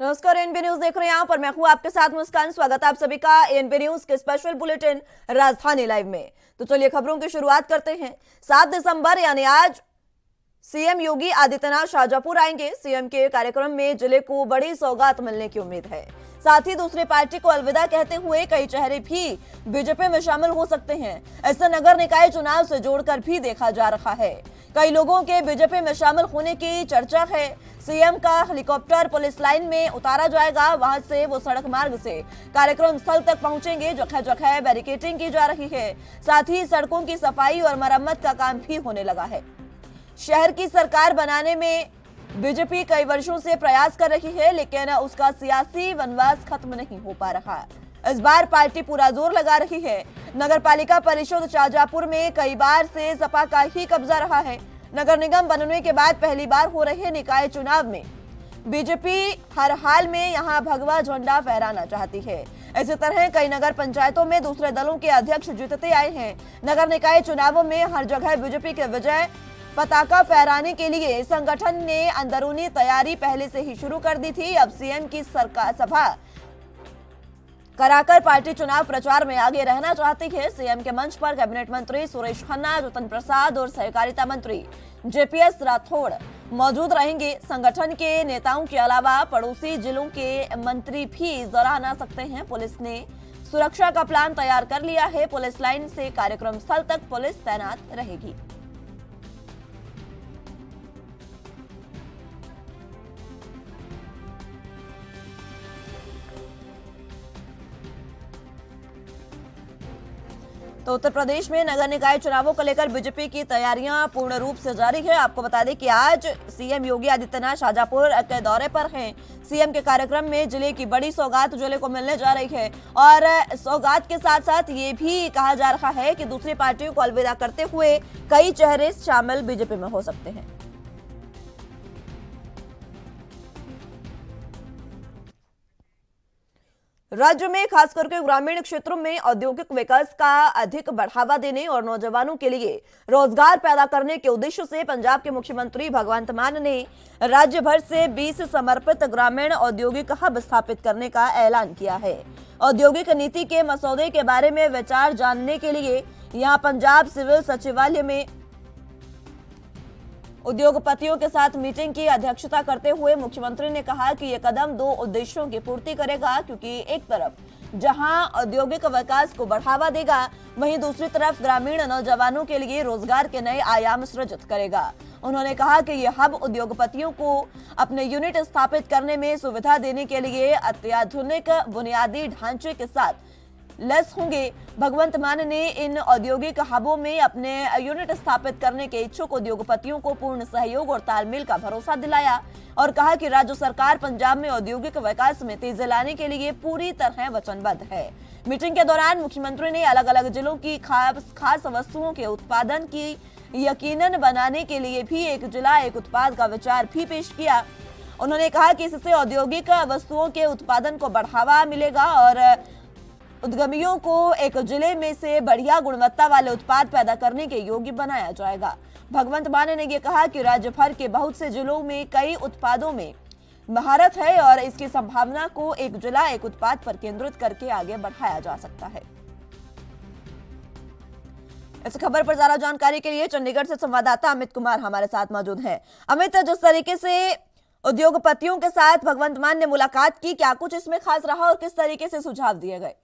नमस्कार, ANB news देख रहे हैं यहाँ पर मैं हूँ आपके साथ मुस्कान। स्वागत है आप सभी का एएनबी न्यूज के स्पेशल बुलेटिन राजधानी लाइव में। तो चलिए खबरों की शुरुआत करते हैं। 7 दिसंबर यानी आज सीएम योगी आदित्यनाथ शाजापुर आएंगे। सीएम के कार्यक्रम में जिले को बड़ी सौगात मिलने की उम्मीद है। साथ ही दूसरी पार्टी को अलविदा कहते हुए कई चेहरे भी बीजेपी में शामिल हो सकते हैं। ऐसा नगर निकाय चुनाव से जोड़कर भी देखा जा रहा है। कई लोगों के बीजेपी में शामिल होने की चर्चा है। सीएम का हेलीकॉप्टर पुलिस लाइन में उतारा जाएगा, वहां से वो सड़क मार्ग से कार्यक्रम स्थल तक पहुंचेंगे। जगह जगह बैरिकेडिंग की जा रही है। साथ ही सड़कों की सफाई और मरम्मत का काम भी होने लगा है। शहर की सरकार बनाने में बीजेपी कई वर्षों से प्रयास कर रही है, लेकिन उसका सियासी वनवास खत्म नहीं हो पा रहा। इस बार पार्टी पूरा जोर लगा रही है। नगर पालिका परिषद शाजापुर में कई बार से सपा का ही कब्जा रहा है। नगर निगम बनने के बाद पहली बार हो रहे निकाय चुनाव में बीजेपी हर हाल में यहां भगवा झंडा फहराना चाहती है। इसी तरह कई नगर पंचायतों में दूसरे दलों के अध्यक्ष जीतते आए हैं। नगर निकाय चुनावों में हर जगह बीजेपी के विजय पताका फहराने के लिए संगठन ने अंदरूनी तैयारी पहले से ही शुरू कर दी थी। अब सीएम की सरकार सभा कराकर पार्टी चुनाव प्रचार में आगे रहना चाहती है। सीएम के मंच पर कैबिनेट मंत्री सुरेश खन्ना, ज्योतिन प्रसाद और सहकारिता मंत्री जेपीएस राठौड़ मौजूद रहेंगे। संगठन के नेताओं के अलावा पड़ोसी जिलों के मंत्री भी जरा आ सकते हैं। पुलिस ने सुरक्षा का प्लान तैयार कर लिया है। पुलिस लाइन से कार्यक्रम स्थल तक पुलिस तैनात रहेगी। तो उत्तर प्रदेश में नगर निकाय चुनावों को लेकर बीजेपी की तैयारियां पूर्ण रूप से जारी है। आपको बता दें कि आज सीएम योगी आदित्यनाथ शाजापुर के दौरे पर हैं। सीएम के कार्यक्रम में जिले की बड़ी सौगात जिले को मिलने जा रही है और सौगात के साथ साथ ये भी कहा जा रहा है कि दूसरी पार्टियों को अलविदा करते हुए कई चेहरे शामिल बीजेपी में हो सकते हैं। राज्य में खास करके ग्रामीण क्षेत्रों में औद्योगिक विकास का अधिक बढ़ावा देने और नौजवानों के लिए रोजगार पैदा करने के उद्देश्य से पंजाब के मुख्यमंत्री भगवंत मान ने राज्य भर से 20 समर्पित ग्रामीण औद्योगिक हब स्थापित करने का ऐलान किया है। औद्योगिक नीति के मसौदे के बारे में विचार जानने के लिए यहां पंजाब सिविल सचिवालय में उद्योगपतियों के साथ मीटिंग की अध्यक्षता करते हुए मुख्यमंत्री ने कहा कि यह कदम 2 उद्देश्यों की पूर्ति करेगा, क्योंकि एक तरफ जहां औद्योगिक विकास को बढ़ावा देगा, वहीं दूसरी तरफ ग्रामीण नौजवानों के लिए रोजगार के नए आयाम सृजित करेगा। उन्होंने कहा कि यह हब उद्योगपतियों को अपने यूनिट स्थापित करने में सुविधा देने के लिए अत्याधुनिक बुनियादी ढांचे के साथ लैस होंगे। भगवंत मान ने इन औद्योगिक हबों में अपने यूनिट स्थापित करने के इच्छुक उद्योगपतियों को पूर्ण सहयोग और तालमेल का भरोसा दिलाया और कहा कि राज्य सरकार पंजाब में औद्योगिक विकास में तेजी लाने के लिए पूरी तरह वचनबद्ध है। मीटिंग के दौरान मुख्यमंत्री ने अलग अलग जिलों की खास वस्तुओं के उत्पादन की यकीनन बनाने के लिए भी एक जिला एक उत्पाद का विचार भी पेश किया। उन्होंने कहा कि इससे औद्योगिक वस्तुओं के उत्पादन को बढ़ावा मिलेगा और उद्यमियों को एक जिले में से बढ़िया गुणवत्ता वाले उत्पाद पैदा करने के योग्य बनाया जाएगा। भगवंत मान ने यह कहा कि राज्य भर के बहुत से जिलों में कई उत्पादों में महारत है और इसकी संभावना को एक जिला एक उत्पाद पर केंद्रित करके आगे बढ़ाया जा सकता है। इस खबर पर ज्यादा जानकारी के लिए चंडीगढ़ से संवाददाता अमित कुमार हमारे साथ मौजूद हैं। अमित, जिस तरीके से उद्योगपतियों के साथ भगवंत मान ने मुलाकात की, क्या कुछ इसमें खास रहा और किस तरीके से सुझाव दिए गए?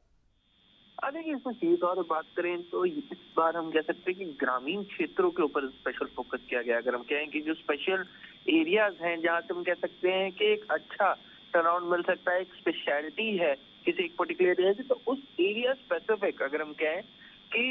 देखिए, इसमें सीधी तौर पर बात करें तो इस बार हम कह सकते हैं कि ग्रामीण क्षेत्रों के ऊपर स्पेशल फोकस किया गया। अगर हम कहें कि जो स्पेशल एरियाज हैं जहां से हम कह सकते हैं कि एक अच्छा टर्नआउट मिल सकता है, एक स्पेशलिटी है किसी एक पर्टिकुलर एरिया की, तो उस एरिया स्पेसिफिक अगर हम कहें कि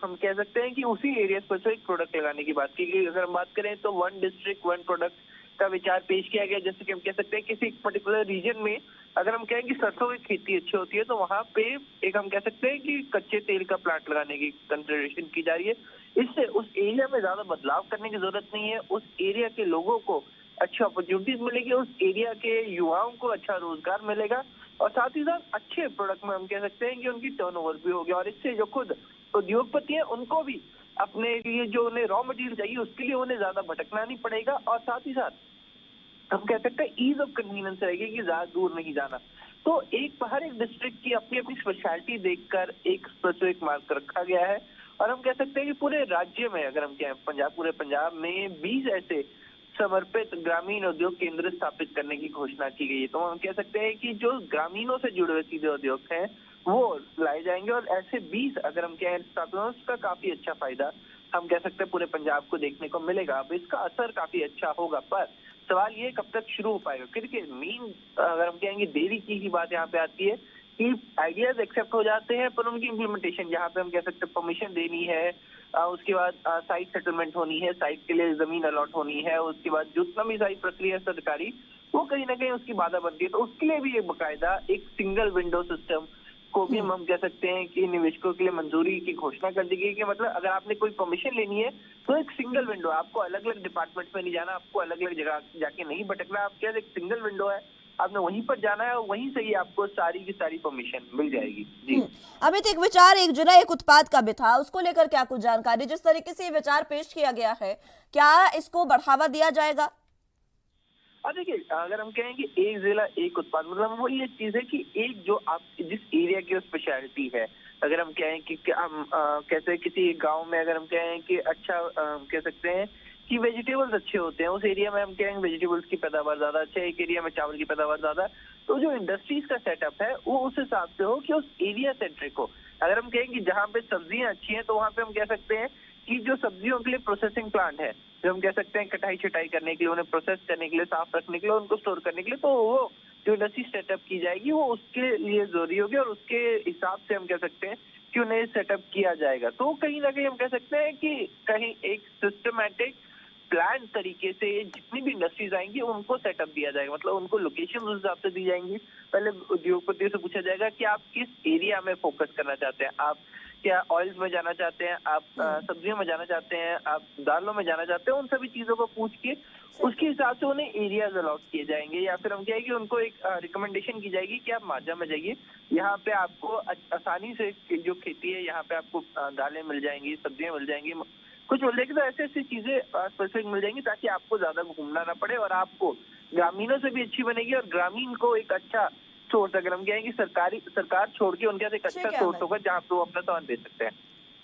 हम कह सकते हैं कि उसी एरिया स्पेसिफिक प्रोडक्ट लगाने की बात की गई। अगर हम बात करें तो 1 डिस्ट्रिक्ट 1 प्रोडक्ट का विचार पेश किया गया। जैसे कि हम कह सकते हैं किसी पर्टिकुलर रीजन में अगर हम कहें कि सरसों की खेती अच्छी होती है, तो वहां पे एक हम कह सकते हैं कि कच्चे तेल का प्लांट लगाने की कंसिडरेशन की जा रही है। इससे उस एरिया में ज्यादा बदलाव करने की जरूरत नहीं है। उस एरिया के लोगों को अच्छी अपॉर्चुनिटीज मिलेगी, उस एरिया के युवाओं को अच्छा रोजगार मिलेगा और साथ ही साथ अच्छे प्रोडक्ट में हम कह सकते हैं कि उनकी टर्नओवर भी होगी और इससे जो खुद उद्योगपति है उनको भी अपने लिए जो उन्हें रॉ मटेरियल चाहिए उसके लिए उन्हें ज्यादा भटकना नहीं पड़ेगा और साथ ही साथ हम कह सकते हैं ईज ऑफ कन्वीनियंस रहेगी कि ज्यादा दूर नहीं जाना। तो हर एक डिस्ट्रिक्ट की अपनी अपनी स्पेशलिटी देखकर एक स्पेसिफिक मार्क रखा गया है। और हम कह सकते हैं कि पूरे राज्य में अगर हम कहें पूरे पंजाब में 20 ऐसे समर्पित ग्रामीण उद्योग केंद्र स्थापित करने की घोषणा की गई है। तो हम कह सकते हैं कि जो ग्रामीणों से जुड़े हुए सीधे उद्योग हैं वो लाए जाएंगे, और ऐसे 20 अगर हम कहें स्थापित हों, उसका काफी अच्छा फायदा हम कह सकते हैं पूरे पंजाब को देखने को मिलेगा। अब इसका असर काफी अच्छा होगा, पर सवाल ये कब तक शुरू हो पाएगा, क्योंकि मेन अगर हम कहेंगे देरी की ही बात यहाँ पे आती है कि आइडियाज एक्सेप्ट हो जाते हैं पर उनकी इम्प्लीमेंटेशन, जहाँ पे हम कह सकते हैं परमिशन देनी है, उसके बाद साइट सेटलमेंट होनी है, साइट के लिए जमीन अलॉट होनी है, उसके बाद जितना भी सारी प्रक्रिया सरकारी वो कहीं ना कहीं उसकी बाधा बनती है। तो उसके लिए भी एक बाकायदा एक सिंगल विंडो सिस्टम को भी हम कह सकते हैं कि निवेशकों के लिए मंजूरी की घोषणा कर दी गई कि मतलब अगर आपने कोई परमिशन लेनी है तो एक सिंगल विंडो, आपको अलग अलग डिपार्टमेंट में नहीं जाना, आपको अलग अलग जगह जाके नहीं भटकना, आप क्या एक सिंगल विंडो है, आपने वहीं पर जाना है और वहीं से ही आपको सारी की सारी परमिशन मिल जाएगी। जी अमित, एक विचार एक जना एक उत्पाद का भी था, उसको लेकर क्या कुछ जानकारी? जिस तरीके से विचार पेश किया गया है, क्या इसको बढ़ावा दिया जाएगा? और देखिए अगर हम कहें कि एक जिला एक उत्पाद, मतलब वो ये चीज है कि एक जो आप जिस एरिया की स्पेशलिटी है, अगर हम कहें कि हम कैसे किसी गांव में अगर हम कहें कि अच्छा कह सकते हैं कि वेजिटेबल्स अच्छे होते हैं, उस एरिया में हम कहेंगे वेजिटेबल्स की पैदावार ज्यादा अच्छा है, एक एरिया में चावल की पैदावार ज्यादा, तो जो इंडस्ट्रीज का सेटअप है वो उस हिसाब से हो कि उस एरिया सेंट्रिक हो। अगर हम कहें कि जहाँ पे सब्जियां अच्छी हैं तो वहाँ पे हम कह सकते हैं कि जो सब्जियों के लिए प्रोसेसिंग प्लांट है, जो हम कह सकते हैं कटाई छटाई करने के लिए, उन्हें प्रोसेस करने के लिए, साफ रखने के लिए, उनको स्टोर करने के लिए, तो वो जो इंडस्ट्री सेटअप की जाएगी वो उसके लिए जरूरी होगी और उसके हिसाब से हम कह सकते हैं कि उन्हें सेटअप किया जाएगा। तो कहीं ना कहीं हम कह सकते हैं कि कहीं एक सिस्टमैटिक प्लान तरीके से जितनी भी इंडस्ट्रीज आएंगी उनको सेटअप दिया जाएगा, मतलब उनको लोकेशन उस हिसाब से दी जाएंगी। पहले उद्योगपतियों से पूछा जाएगा कि आप किस एरिया में फोकस करना चाहते हैं, आप क्या ऑयल्स में जाना चाहते हैं, आप सब्जियों में जाना चाहते हैं, आप दालों में जाना चाहते हैं, उन सभी चीजों को पूछ के उसके हिसाब से उन्हें एरियाज अलॉट किए जाएंगे। या फिर हम क्या है कि उनको एक रिकमेंडेशन की जाएगी कि आप माजा में जाइए, यहाँ पे आपको आसानी से जो खेती है यहाँ पे आपको दालें मिल जाएंगी, सब्जियां मिल जाएंगी, कुछ मिल जाएगी। तो ऐसे ऐसी चीजें स्पेसिफिक मिल जाएंगी ताकि आपको ज्यादा घूमना ना पड़े और आपको ग्रामीणों से भी अच्छी बनेगी और ग्रामीण को एक अच्छा सोर्स, अगर हम कहेंगे सरकार छोड़ के उनके एक अच्छा सोर्स होगा जहाँ पे वो अपना सामान दे सकते हैं।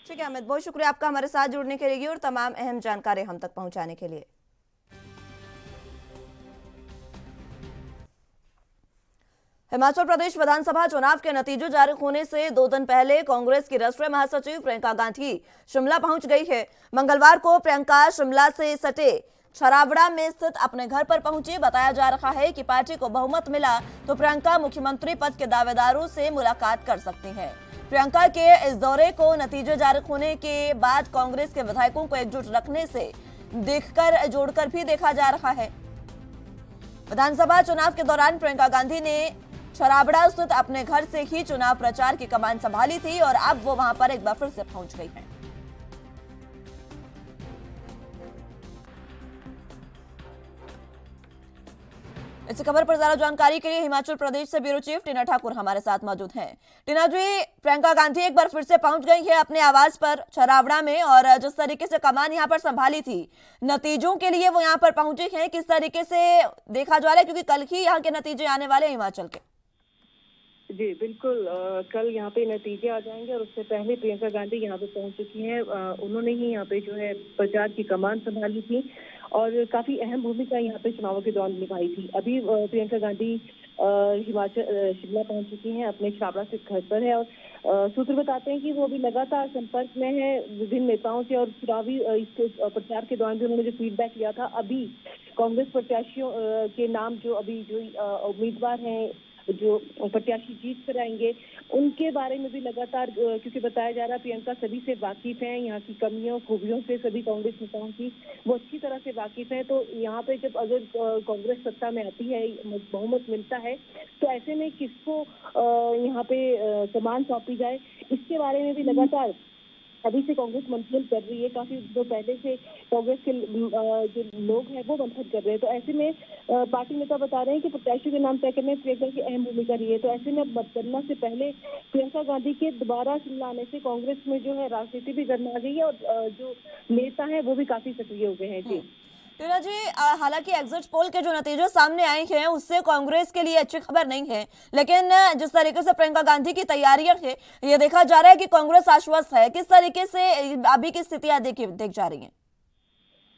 ठीक है अमित, बहुत शुक्रिया आपका हमारे साथ जुड़ने के लिए और तमाम अहम जानकारी हम तक पहुंचाने के लिए। हिमाचल प्रदेश विधानसभा चुनाव के नतीजे जारी होने से 2 दिन पहले कांग्रेस की राष्ट्रीय महासचिव प्रियंका गांधी शिमला पहुंच गई है। मंगलवार को प्रियंका शिमला से सटे छरावड़ा में स्थित अपने घर पर पहुंची। बताया जा रहा है कि पार्टी को बहुमत मिला तो प्रियंका मुख्यमंत्री पद के दावेदारों से मुलाकात कर सकती हैं। प्रियंका के इस दौरे को नतीजे जारी होने के बाद कांग्रेस के विधायकों को एकजुट रखने से जोड़कर भी देखा जा रहा है। विधानसभा चुनाव के दौरान प्रियंका गांधी ने छराबड़ा स्थित अपने घर से ही चुनाव प्रचार की कमान संभाली थी और अब वो वहां पर एक बार फिर से पहुंच गई हैं। इस खबर पर ज्यादा जानकारी के लिए हिमाचल प्रदेश से ब्यूरो चीफ टीना ठाकुर हमारे साथ मौजूद हैं। टीना जी, प्रियंका गांधी एक बार फिर से पहुंच गई है अपने आवास पर छरावड़ा में और जिस तरीके से कमान यहां पर संभाली थी, नतीजों के लिए वो यहां पर पहुंची हैं, किस तरीके से देखा जा रहा है, क्योंकि कल ही यहाँ के नतीजे आने वाले हैं हिमाचल के? जी बिल्कुल, कल यहाँ पे नतीजे आ जाएंगे और उससे पहले प्रियंका गांधी यहाँ पे पहुंच चुकी हैं। उन्होंने ही यहाँ पे जो है प्रचार की कमान संभाली थी और काफी अहम भूमिका यहाँ पे चुनावों के दौरान निभाई थी। अभी प्रियंका गांधी हिमाचल शिमला पहुंच चुकी हैं, अपने छाबड़ा से घर पर है और सूत्र बताते हैं कि वो अभी लगातार संपर्क में है विभिन्न नेताओं से और चुनावी इसके प्रचार के दौरान भी उन्होंने जो फीडबैक लिया था, अभी कांग्रेस प्रत्याशियों के नाम जो अभी जो उम्मीदवार हैं, जो प्रत्याशी जीत कर आएंगे, उनके बारे में भी लगातार, क्योंकि बताया जा रहा है प्रियंका सभी से वाकिफ हैं, यहाँ की कमियों खूबियों से सभी कांग्रेस नेताओं की वो अच्छी तरह से वाकिफ हैं। तो यहाँ पे जब अगर कांग्रेस सत्ता में आती है, बहुमत मिलता है, तो ऐसे में किसको यहाँ पे कमान सौंपी जाए, इसके बारे में भी लगातार अभी से कांग्रेस मंथन कर रही है। काफी जो पहले से कांग्रेस के जो लोग हैं वो मंथन कर रहे हैं। तो ऐसे में पार्टी नेता बता रहे हैं कि प्रत्याशी के नाम तय करने में प्रियंका की अहम भूमिका रही है। तो ऐसे में मतगणना से पहले प्रियंका गांधी के दोबारा शिमला आने से कांग्रेस में जो है राजनीति भी गर्मा गई है और जो नेता है वो भी काफी सक्रिय हो गए हैं। जी टीना जी, हालांकि एग्जिट पोल के जो नतीजे सामने आए हैं उससे कांग्रेस के लिए अच्छी खबर नहीं है, लेकिन जिस तरीके से प्रियंका गांधी की तैयारियां हैं ये देखा जा रहा है कि कांग्रेस आश्वस्त है। किस तरीके से अभी की स्थितियां देख जा रही हैं?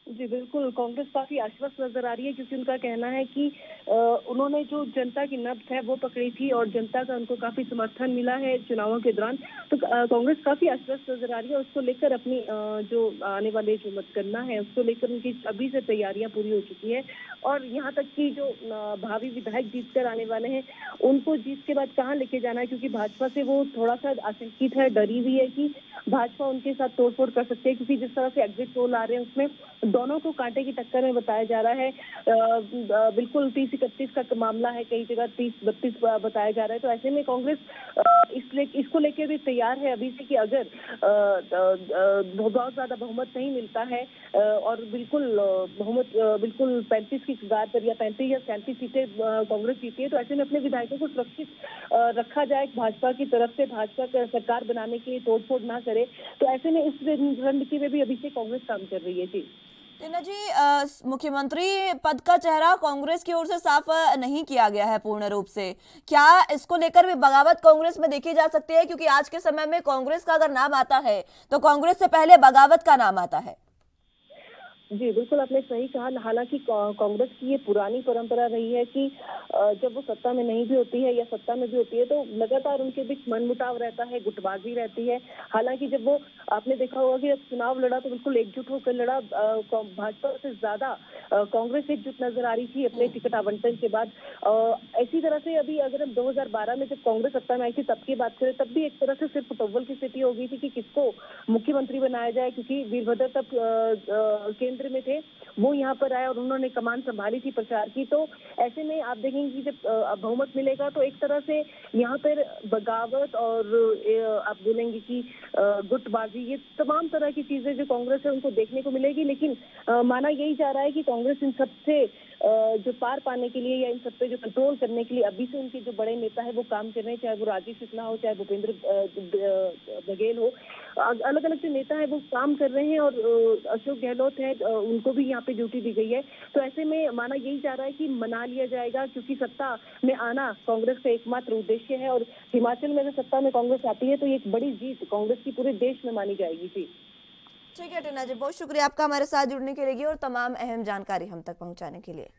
जी बिल्कुल, कांग्रेस काफी आश्वस्त नजर आ रही है क्योंकि उनका कहना है कि उन्होंने जो जनता की नब्ज है वो पकड़ी थी और जनता का उनको काफी समर्थन मिला है चुनावों के दौरान। तो कांग्रेस काफी आश्वस्त नजर आ रही है। उसको लेकर अपनी जो आने वाले जो मतगणना है उसको लेकर उनकी अभी से तैयारियां पूरी हो चुकी है। और यहाँ तक कि जो भावी विधायक जीत कर आने वाले हैं उनको जीत के बाद कहाँ लेके जाना है, क्योंकि भाजपा से वो थोड़ा सा आशंकित है, डरी हुई है कि भाजपा उनके साथ तोड़फोड़ कर सकती है, क्योंकि जिस तरह से एग्जिट पोल आ रहे हैं उसमें दोनों को कांटे की टक्कर में बताया जा रहा है। बिल्कुल 30-31 का मामला है, कई जगह 30-32 बताया जा रहा है। तो ऐसे में कांग्रेस इसको लेकर भी तैयार है अभी से कि अगर बहुत ज्यादा बहुमत नहीं मिलता है और बिल्कुल बहुमत बिल्कुल 35 की कगार पर या 35 या 37 सीटें कांग्रेस जीती है, तो ऐसे में अपने विधायकों को सुरक्षित रखा जाए, भाजपा की तरफ से भाजपा का सरकार बनाने के लिए तोड़फोड़ ना करे। तो ऐसे में इस रणनीति में भी अभी से कांग्रेस काम कर रही है। जी टीना जी, मुख्यमंत्री पद का चेहरा कांग्रेस की ओर से साफ नहीं किया गया है पूर्ण रूप से। क्या इसको लेकर भी बगावत कांग्रेस में देखी जा सकती है? क्योंकि आज के समय में कांग्रेस का अगर नाम आता है तो कांग्रेस से पहले बगावत का नाम आता है। जी बिल्कुल, आपने सही कहा। हालांकि कांग्रेस की ये पुरानी परंपरा रही है कि जब वो सत्ता में नहीं भी होती है या सत्ता में भी होती है तो लगातार उनके बीच मनमुटाव रहता है, गुटबाजी रहती है। हालांकि जब वो आपने देखा होगा कि जब चुनाव लड़ा तो बिल्कुल एकजुट होकर लड़ा। भाजपा से ज्यादा कांग्रेस एकजुट नजर आ रही थी अपने टिकट आवंटन के बाद। इसी तरह से अभी अगर हम 2012 में जब कांग्रेस सत्ता में आई थी तब की बात करें, तब भी एक तरह से सिर्फ टोवल की स्थिति हो गई थी कि किसको मुख्यमंत्री बनाया जाए, क्योंकि वीरभद्र तब केंद्र में थे, वो यहाँ पर आए और उन्होंने कमान संभाली थी प्रचार की। तो ऐसे में आप देखेंगे कि जब बहुमत मिलेगा तो एक तरह से यहाँ पर बगावत और आप बोलेंगे कि गुटबाजी, ये तमाम तरह की चीजें जो कांग्रेस है उनको देखने को मिलेगी। लेकिन माना यही जा रहा है कि कांग्रेस इन सबसे जो पार पाने के लिए या इन सब पे जो कंट्रोल करने के लिए अभी से उनके जो बड़े नेता है वो काम कर रहे हैं, चाहे वो राजीव शुक्ला हो, चाहे भूपेंद्र बघेल हो, अलग अलग जो नेता है वो काम कर रहे हैं। और अशोक गहलोत है, उनको भी यहाँ पे ड्यूटी दी गई है। तो ऐसे में माना यही जा रहा है कि मना लिया जाएगा, क्योंकि सत्ता में आना कांग्रेस का एकमात्र उद्देश्य है। और हिमाचल में अगर सत्ता में कांग्रेस आती है तो ये एक बड़ी जीत कांग्रेस की पूरे देश में मानी जाएगी। जी ठीक है टीना जी, बहुत शुक्रिया आपका हमारे साथ जुड़ने के लिए और तमाम अहम जानकारी हम तक पहुंचाने के लिए।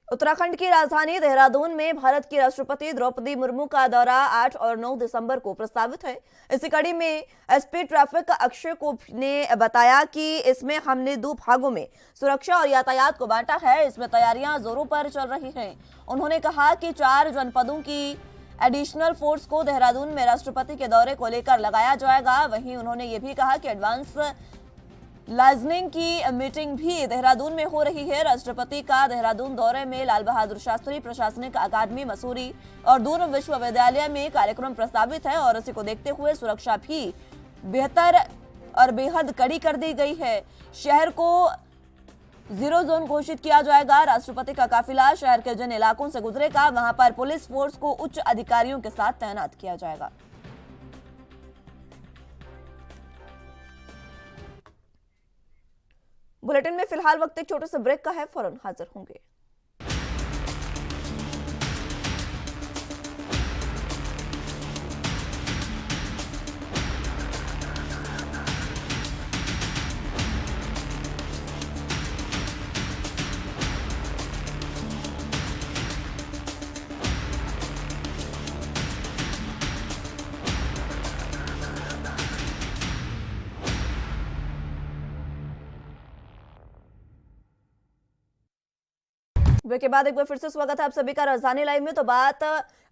उत्तराखंड की राजधानी देहरादून में भारत की राष्ट्रपति द्रौपदी मुर्मू का दौरा 8 और 9 दिसंबर को प्रस्तावित है। इसी कड़ी में एसपी ट्रैफिक अक्षय को ने बताया कि इसमें हमने 2 भागों में सुरक्षा और यातायात को बांटा है। इसमें तैयारियां जोरों पर चल रही हैं। उन्होंने कहा कि 4 जनपदों की एडिशनल फोर्स को देहरादून में राष्ट्रपति के दौरे को लेकर लगाया जाएगा। वहीं उन्होंने ये भी कहा कि एडवांस लाइजनिंग की मीटिंग भी देहरादून में हो रही है। राष्ट्रपति का देहरादून दौरे में लाल बहादुर शास्त्री प्रशासनिक अकादमी मसूरी और दून विश्वविद्यालय में कार्यक्रम प्रस्तावित है और इसी को देखते हुए सुरक्षा भी बेहतर और बेहद कड़ी कर दी गई है। शहर को 0 जोन घोषित किया जाएगा। राष्ट्रपति का काफिला शहर के जिन इलाकों से गुजरेगा वहां पर पुलिस फोर्स को उच्च अधिकारियों के साथ तैनात किया जाएगा। बुलेटिन में फिलहाल वक्त एक छोटे से ब्रेक का है, फौरन हाजिर होंगे। ब्रेक के बाद एक बार फिर से स्वागत है आप सभी का राजधानी लाइव में। तो बात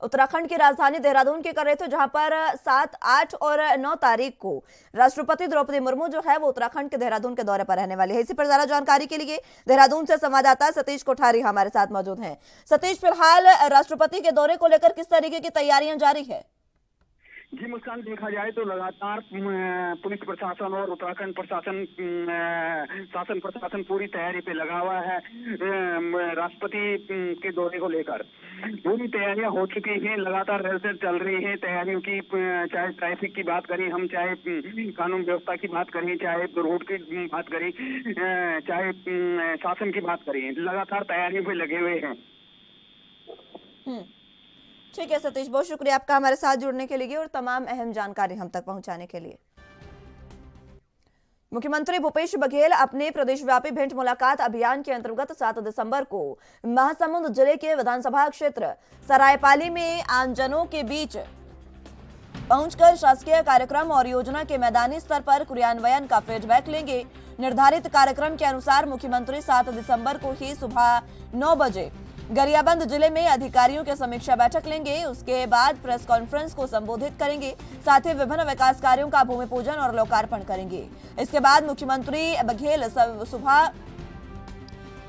उत्तराखंड की राजधानी देहरादून की कर रहे थे, जहां पर 7, 8 और 9 तारीख को राष्ट्रपति द्रौपदी मुर्मू जो है वो उत्तराखंड के देहरादून के दौरे पर रहने वाली है। इसी पर ज्यादा जानकारी के लिए देहरादून से संवाददाता सतीश कोठारी हमारे साथ मौजूद हैं। सतीश, फिलहाल राष्ट्रपति के दौरे को लेकर किस तरीके की तैयारियां जारी है? जी मुस्कान, देखा जाए तो लगातार पुलिस प्रशासन और उत्तराखंड प्रशासन शासन प्रशासन पूरी तैयारी पे लगा हुआ है। राष्ट्रपति के दौरे को लेकर पूरी तैयारियां हो चुकी हैं, लगातार रिहर्सल चल रही है तैयारियों की। चाहे ट्रैफिक की बात करें हम, चाहे कानून व्यवस्था की बात करें, चाहे रोड की बात करें, चाहे शासन की बात करें, लगातार तैयारियों पे लगे हुए हैं। ठीक है सतीश, बहुत शुक्रिया आपका हमारे साथ जुड़ने के लिए और तमाम अहम जानकारी हम तक पहुंचाने के लिए। मुख्यमंत्री भूपेश बघेल अपने प्रदेशव्यापी भेंट मुलाकात अभियान के अंतर्गत 7 दिसंबर को महासमुंद जिले के विधानसभा क्षेत्र सरायपाली में आमजनों के बीच पहुंचकर शासकीय कार्यक्रम और योजना के मैदानी स्तर पर क्रियान्वयन का फीडबैक लेंगे। निर्धारित कार्यक्रम के अनुसार मुख्यमंत्री 7 दिसंबर को ही सुबह 9 बजे गरियाबंद जिले में अधिकारियों के समीक्षा बैठक लेंगे। उसके बाद प्रेस कॉन्फ्रेंस को संबोधित करेंगे, साथ ही विभिन्न विकास कार्यों का भूमि पूजन और लोकार्पण करेंगे। इसके बाद मुख्यमंत्री बघेल सुबह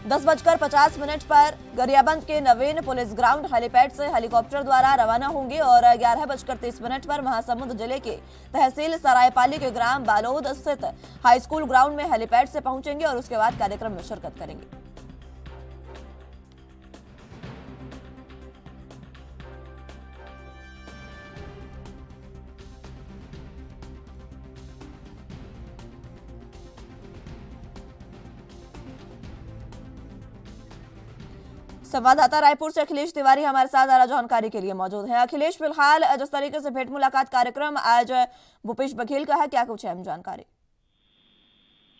10:50 पर गरियाबंद के नवीन पुलिस ग्राउंड हेलीपैड से हेलीकॉप्टर द्वारा रवाना होंगे और 11:30 पर महासमुंद जिले के तहसील सरायपाली के ग्राम बालोद स्थित हाई स्कूल ग्राउंड में हेलीपैड से पहुंचेंगे और उसके बाद कार्यक्रम में शिरकत करेंगे। संवाददाता रायपुर से अखिलेश तिवारी हमारे साथ ज्यादा जानकारी के लिए मौजूद हैं। अखिलेश, फिलहाल जिस तरीके से भेंट मुलाकात कार्यक्रम आज भूपेश बघेल का है, क्या कुछ अहम जानकारी?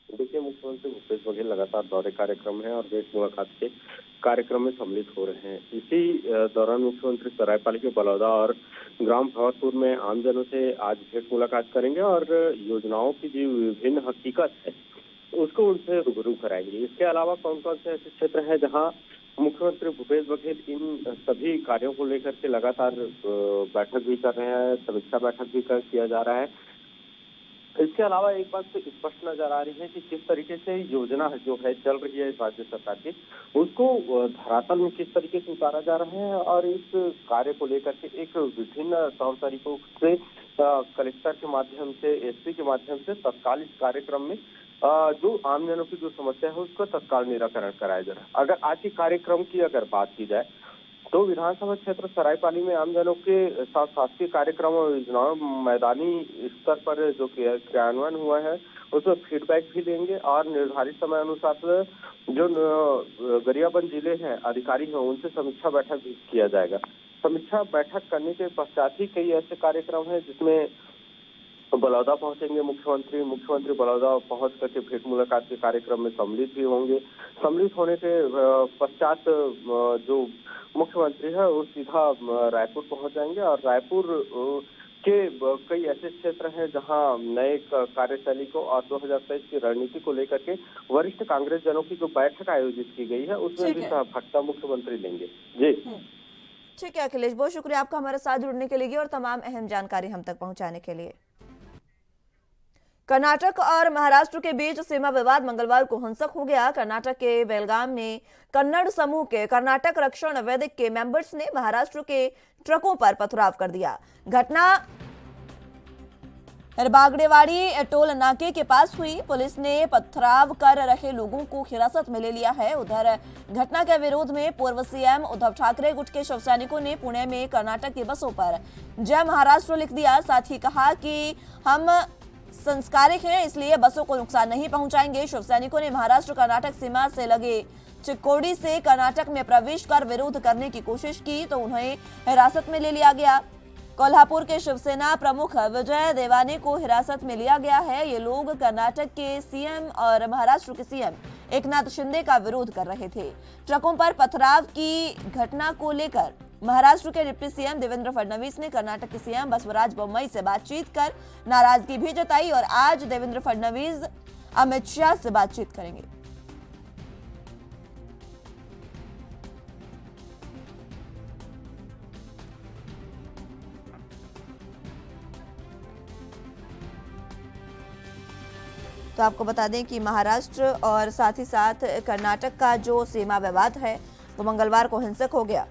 देखिए, मुख्यमंत्री भूपेश बघेल लगातार दौरे कार्यक्रम है और भेंट मुलाकात के कार्यक्रम में सम्मिलित हो रहे हैं। इसी दौरान मुख्यमंत्री सरायपाली के बलौदा और ग्राम भगतपुर में आमजनों से आज भेंट मुलाकात करेंगे और योजनाओं की जो विभिन्न हकीकत है उसको उनसे रूबरू कराएंगे। इसके अलावा कौन कौन से ऐसे क्षेत्र हैं जहाँ मुख्यमंत्री भूपेश बघेल इन सभी कार्यों को लेकर के लगातार बैठक भी कर रहे हैं, समीक्षा बैठक भी किया जा रहा है। इसके अलावा एक बात तो स्पष्ट नजर आ रही है कि किस तरीके से योजना जो है चल रही है राज्य सरकार की, उसको धरातल में किस तरीके से उतारा जा रहा है और इस कार्य को लेकर के एक विभिन्न तौर तरीकों से कलेक्टर के माध्यम से, एसपी के माध्यम से तत्काल इस कार्यक्रम में जो आमजनों की जो समस्या है उसका तत्काल निराकरण कराया जा रहा है। अगर आज के कार्यक्रम की अगर बात की जाए तो विधानसभा क्षेत्र सरायपाली में आमजनों के साथ शासकीय कार्यक्रम और योजनाओं मैदानी स्तर पर जो क्रियान्वयन हुआ है उसमें फीडबैक भी लेंगे और निर्धारित समय अनुसार जो गरियाबंद जिले हैं अधिकारी हैं उनसे समीक्षा बैठक भी किया जाएगा। समीक्षा बैठक करने के पश्चात ही कई ऐसे कार्यक्रम हैं जिसमें बलौदा पहुंचेंगे मुख्यमंत्री बलौदा पहुंच करके भेंट मुलाकात के कार्यक्रम में सम्मिलित भी होंगे। सम्मिलित होने के पश्चात जो मुख्यमंत्री है वो सीधा रायपुर पहुंच जाएंगे और रायपुर के कई ऐसे क्षेत्र हैं जहां नए कार्यशैली को और 2023 की रणनीति को लेकर के वरिष्ठ कांग्रेस जनों की जो बैठक आयोजित की गई है उसमें भी सहभागिता मुख्यमंत्री लेंगे। जी ठीक है अखिलेश, बहुत शुक्रिया आपका हमारे साथ जुड़ने के लिए और तमाम अहम जानकारी हम तक पहुंचाने के लिए। कर्नाटक और महाराष्ट्र के बीच सीमा विवाद मंगलवार को हिंसक हो गया। कर्नाटक के बेलगाम में कन्नड़ समूह के कर्नाटक रक्षण वैदिक के मेंबर्स ने महाराष्ट्र के ट्रकों पर पथराव कर दिया। घटना बागड़ेवाड़ी टोल नाके के पास हुई। पुलिस ने पथराव कर रहे लोगों को हिरासत में ले लिया है। उधर घटना के विरोध में पूर्व सीएम उद्धव ठाकरे गुट के शिव सैनिकों ने पुणे में कर्नाटक की बसों पर जय महाराष्ट्र लिख दिया। साथ ही कहा कि हम संस्कारिक हैं इसलिए बसों को नुकसान नहीं पहुंचाएंगे। शिव सैनिकों ने महाराष्ट्र कर्नाटक सीमा से लगे चिक्कोडी से कर्नाटक में प्रवेश कर विरोध करने की कोशिश की तो उन्हें हिरासत में ले लिया गया। कोल्हापुर के शिवसेना प्रमुख विजय देवाने को हिरासत में लिया गया है। ये लोग कर्नाटक के सीएम और महाराष्ट्र के सीएम एकनाथ शिंदे का विरोध कर रहे थे। ट्रकों पर पथराव की घटना को लेकर महाराष्ट्र के डिप्टी सीएम देवेंद्र फडणवीस ने कर्नाटक के सीएम बसवराज बोम्मई से बातचीत कर नाराजगी भी जताई और आज देवेंद्र फडणवीस अमित शाह से बातचीत करेंगे। तो आपको बता दें कि महाराष्ट्र और साथ ही साथ कर्नाटक का जो सीमा विवाद है वो मंगलवार को हिंसक हो गया।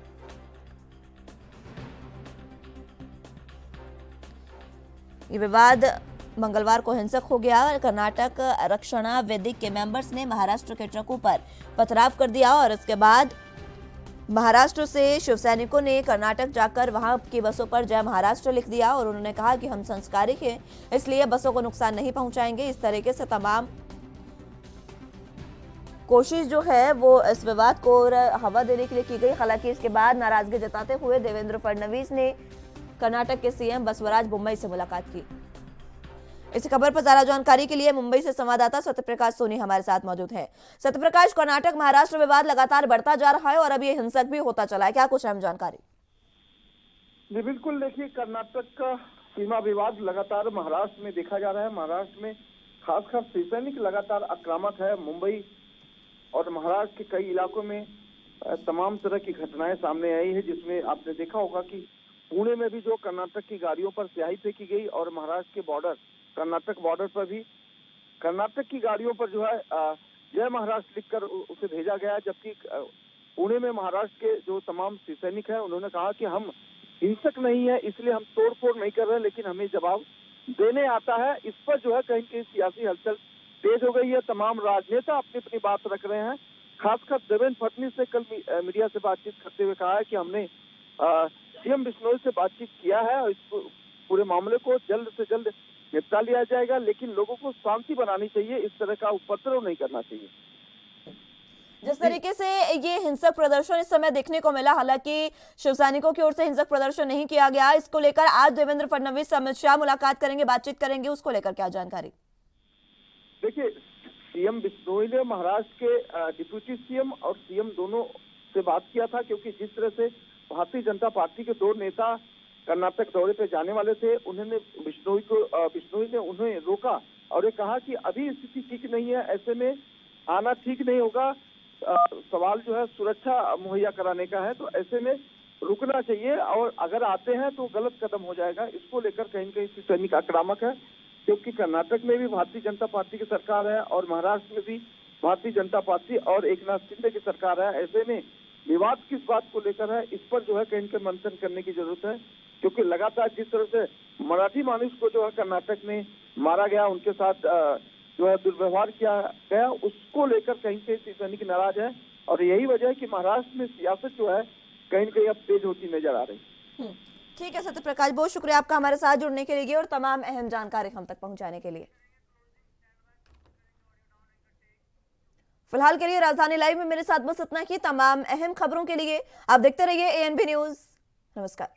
ये विवाद मंगलवार को हिंसक हो गया। कर्नाटक रक्षणा वेदिक के मेंबर्स ने महाराष्ट्र के ट्रकों पर पथराव कर दिया और इसके बाद महाराष्ट्र से शिव सैनिकों ने कर्नाटक जाकर वहां की बसों पर जय महाराष्ट्र लिख दिया और उन्होंने कहा कि हम संस्कारिक हैं, इसलिए बसों को नुकसान नहीं पहुंचाएंगे। इस तरीके से तमाम कोशिश जो है वो इस विवाद को हवा देने के लिए की गई। हालांकि इसके बाद नाराजगी जताते हुए देवेंद्र फडणवीस ने कर्नाटक के सीएम बसवराज बोम्मई से मुलाकात की। इस खबर पर ज्यादा जानकारी के लिए मुंबई से संवाददाता सत्यप्रकाश सोनी हमारे साथ मौजूद हैं। सत्यप्रकाश, कर्नाटक महाराष्ट्र विवाद लगातार बढ़ता जा रहा है और अब ये हिंसक भी होता चला है, क्या कुछ अहम जानकारी? जी बिल्कुल, देखिए कर्नाटक का सीमा विवाद लगातार महाराष्ट्र में देखा जा रहा है। महाराष्ट्र में खासकर शिवसैनिक लगातार आक्रामक है। मुंबई और महाराष्ट्र के कई इलाकों में तमाम तरह की घटनाएं सामने आई है, जिसमें आपने देखा होगा कि पुणे में भी जो कर्नाटक की गाड़ियों पर स्याही फेंकी गई और महाराष्ट्र के बॉर्डर कर्नाटक बॉर्डर पर भी कर्नाटक की गाड़ियों पर जो है जय महाराष्ट्र लिखकर उसे भेजा गया। जबकि पुणे में महाराष्ट्र के जो तमाम सैनिक हैं उन्होंने कहा कि हम हिंसक नहीं है, इसलिए हम तोड़फोड़ नहीं कर रहे, लेकिन हमें जवाब देने आता है। इस पर जो है कहीं कहीं सियासी हलचल तेज हो गई है। तमाम राजनेता अपनी अपनी बात रख रहे हैं। खासकर देवेंद्र फडणवीस ने कल मीडिया से बातचीत करते हुए कहा है कि हमने सीएम बिश्नोई से बातचीत किया है और इस पूरे मामले को जल्द से जल्द निपटा लिया जाएगा, लेकिन लोगों को शांति बनानी चाहिए, इस तरह का उपद्रव नहीं करना चाहिए। जिस तरीके से ये हिंसक प्रदर्शन इस समय देखने को मिला, हालांकि शिव सैनिकों की ओर से हिंसक प्रदर्शन नहीं किया गया, इसको लेकर आज देवेंद्र फडणवीस से अमित शाह मुलाकात करेंगे, बातचीत करेंगे, उसको लेकर क्या जानकारी? देखिए, सीएम बिश्नोई ने महाराष्ट्र के डिप्यूटी सीएम और सीएम दोनों से बात किया था, क्योंकि जिस तरह से भारतीय जनता पार्टी के दो नेता कर्नाटक दौरे पे जाने वाले थे, उन्होंने बिश्नोई ने उन्हें रोका और ये कहा कि अभी स्थिति ठीक नहीं है, ऐसे में आना ठीक नहीं होगा। सवाल जो है सुरक्षा मुहैया कराने का है, तो ऐसे में रुकना चाहिए और अगर आते हैं तो गलत कदम हो जाएगा। इसको लेकर कहीं कहीं सैनिक आक्रामक है, क्योंकि कर्नाटक में भी भारतीय जनता पार्टी की सरकार है और महाराष्ट्र में भी भारतीय जनता पार्टी और एकनाथ शिंदे की सरकार है। ऐसे में विवाद किस बात को लेकर है, इस पर जो है कहीं कहीं मंथन करने की जरूरत है, क्योंकि लगातार जिस तरह से मराठी मानुष को जो है कर्नाटक में मारा गया, उनके साथ जो है दुर्व्यवहार किया गया, उसको लेकर कहीं कहीं सैनिक नाराज है और यही वजह है कि महाराष्ट्र में सियासत जो है कहीं कहीं अब तेज होती नजर आ रही। ठीक है सत्यप्रकाश, बहुत शुक्रिया आपका हमारे साथ जुड़ने के लिए और तमाम अहम जानकारी हम तक पहुंचाने के लिए। फिलहाल के लिए राजधानी लाइव में मेरे साथ बस इतना ही। तमाम अहम खबरों के लिए आप देखते रहिए ANB न्यूज। नमस्कार।